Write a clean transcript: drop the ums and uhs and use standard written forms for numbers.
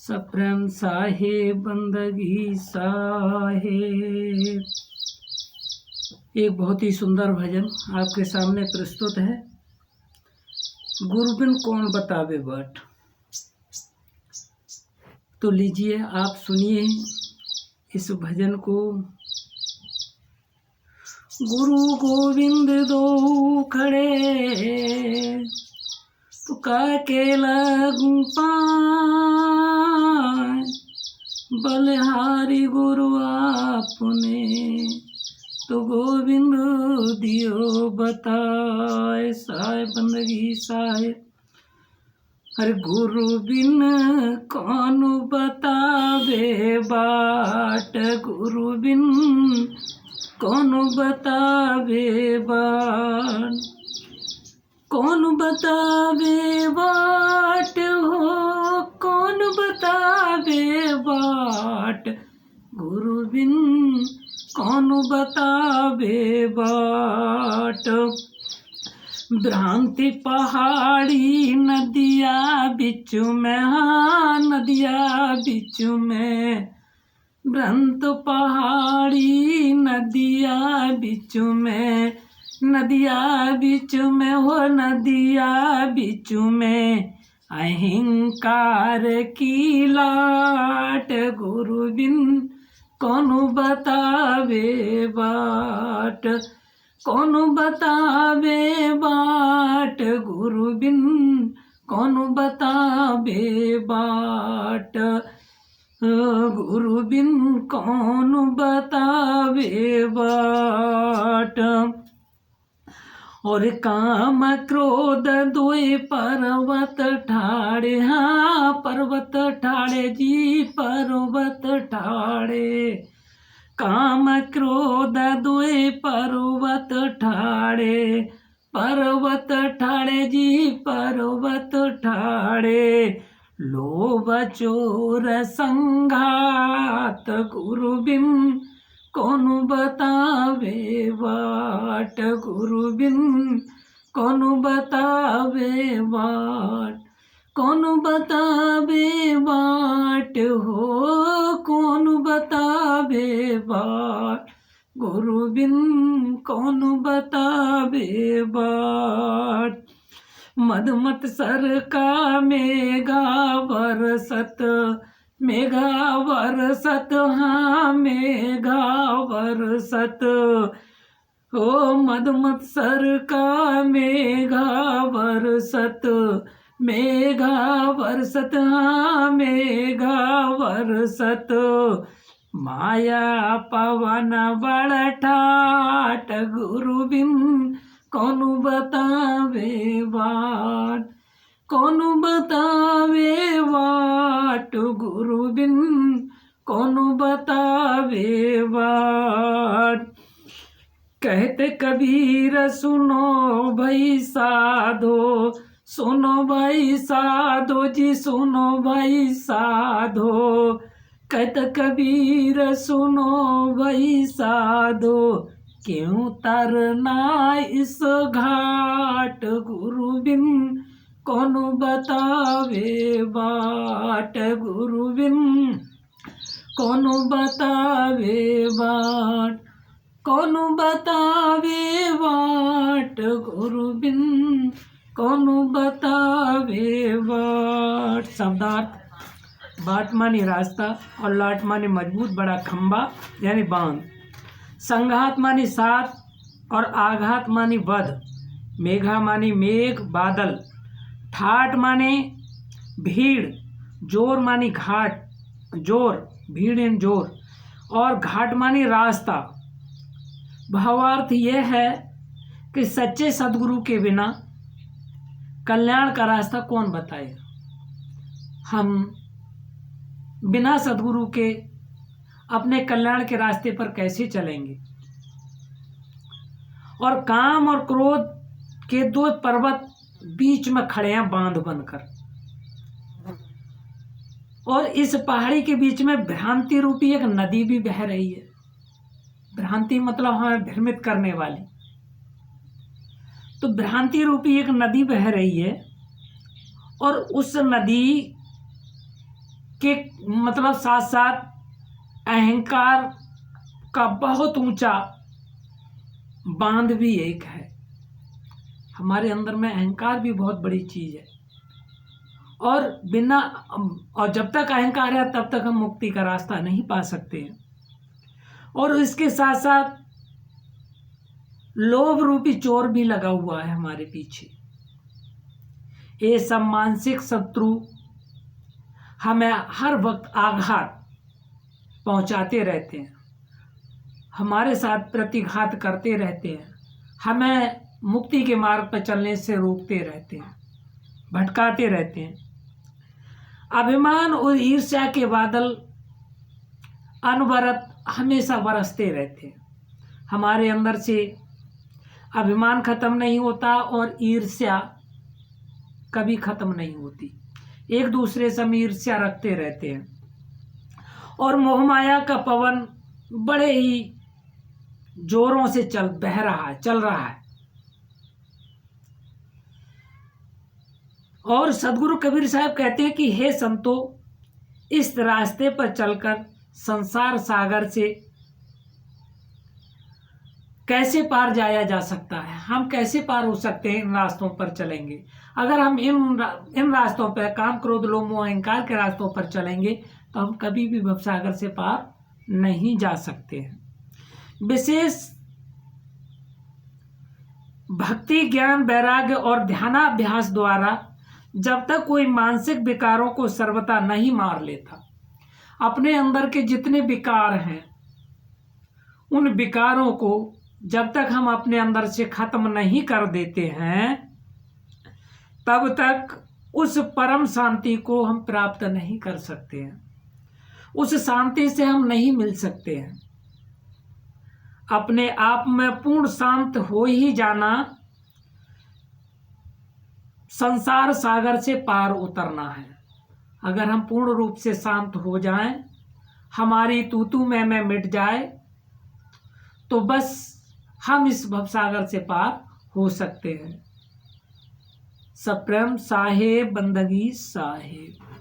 सप्रेम साहेब बंदगी साहेब। एक बहुत ही सुंदर भजन आपके सामने प्रस्तुत है। गुरबिन कौन बतावे बाट। तो लीजिए आप सुनिए इस भजन को। गुरु गोविंद दो खड़े तो काके लगू पाए, बलिहारी गुरु आपने तो गोविंद दियो बताए। साहेब बंदगी साहेब। अरे गुरु बिन कौन बतावे बाट, गुरु बिन कौन बतावे बाट, कौन बतावे बाट हो, कौन बतावे बाट, गुरु बिन कौन बतावे बाट। भ्रांति पहाड़ी नदिया बिच में, हाँ नदिया बिच में, भ्रांत पहाड़ी नदिया बिच में, नदिया बिच में हो नदिया बिच में, अहंकार की लाट, गुरु बिन कौन बतावे बाट, कौन बतावे बाट, गुरु बिन कौन बतावे बाट, गुरु बिन कौन बतावे बाट। और काम क्रोध दोए पर्वत ठाड़े, हाँ पर्वत ठाड़े जी पर्वत ठाड़े, काम क्रोध दोए पर्वत ठाड़े, पर्वत ठाड़े जी पर्वत ठाड़े, लोभ चोर संघात, गुरु बिन कौन बतावे बाट, गुरु बिन कौन बतावे बाट, कौन बतावे बाट हो, कौन बतावे बाट, गुरु बिन कौन बतावे बाट। मधुमत सर का मेघा बरसत, मेघा बरसत, हाँ मेघा बरसत, ओ मधुमत सर का मेघा बरसत, मेघा बरसत, हाँ मेघा बरसत, माया पवन बड़ ठाट, गुरु बिन कौन बतावे बाट, कौन बतावे बाट, गुरु बिन कौन बतावे बाट। कहते कबीर सुनो भाई साधो, सुनो भाई साधो जी सुनो भाई साधो, कहते कबीर सुनो भाई साधो, क्यों तरना इस घाट, गुरु बिन कौन बतावे बाट, गुरु बिन कौन बतावे बाट, कौन बतावे बाट, गुरु बिन कौन बतावे बाट। शब्दार्थ। बाट मानी रास्ता और लाट मानी मजबूत बड़ा खंबा यानी बांध, संघात मानी साथ और आघात मानी वध, मेघा मानी मेघ बादल, ठाट माने भीड़, जोर मानी घाट, जोर भीड़ इन जोर, और घाट मानी रास्ता। भावार्थ यह है कि सच्चे सदगुरु के बिना कल्याण का रास्ता कौन बताएगा। हम बिना सदगुरु के अपने कल्याण के रास्ते पर कैसे चलेंगे। और काम और क्रोध के दो पर्वत बीच में खड़े हैं बांध बनकर, और इस पहाड़ी के बीच में भ्रांति रूपी एक नदी भी बह रही है। भ्रांति मतलब हमें भ्रमित करने वाली। तो भ्रांति रूपी एक नदी बह रही है और उस नदी के मतलब साथ साथ अहंकार का बहुत ऊंचा बांध भी एक है। हमारे अंदर में अहंकार भी बहुत बड़ी चीज है, और जब तक अहंकार है तब तक हम मुक्ति का रास्ता नहीं पा सकते हैं। और इसके साथ साथ लोभ रूपी चोर भी लगा हुआ है हमारे पीछे। ये सब मानसिक शत्रु हमें हर वक्त आघात पहुंचाते रहते हैं, हमारे साथ प्रतिघात करते रहते हैं, हमें मुक्ति के मार्ग पर चलने से रोकते रहते हैं, भटकाते रहते हैं। अभिमान और ईर्ष्या के बादल अनवरत हमेशा बरसते रहते हैं। हमारे अंदर से अभिमान खत्म नहीं होता और ईर्ष्या कभी खत्म नहीं होती। एक दूसरे से हम ईर्ष्या रखते रहते हैं, और मोहमाया का पवन बड़े ही जोरों से चल रहा है। और सदगुरु कबीर साहब कहते हैं कि हे संतो, इस रास्ते पर चलकर संसार सागर से कैसे पार जाया जा सकता है। हम कैसे पार हो सकते हैं इन रास्तों पर चलेंगे। अगर हम इन रास्तों पर, काम क्रोध लोभ मोह अहंकार के रास्तों पर चलेंगे तो हम कभी भी भवसागर से पार नहीं जा सकते हैं। विशेष भक्ति, ज्ञान, वैराग्य और ध्यानाभ्यास द्वारा जब तक कोई मानसिक विकारों को सर्वथा नहीं मार लेता, अपने अंदर के जितने विकार हैं उन विकारों को जब तक हम अपने अंदर से खत्म नहीं कर देते हैं, तब तक उस परम शांति को हम प्राप्त नहीं कर सकते हैं। उस शांति से हम नहीं मिल सकते हैं। अपने आप में पूर्ण शांत हो ही जाना संसार सागर से पार उतरना है। अगर हम पूर्ण रूप से शांत हो जाएं, हमारी तू मैं मिट जाए, तो बस हम इस भवसागर से पार हो सकते हैं। सप्रेम साहेब, बंदगी साहेब।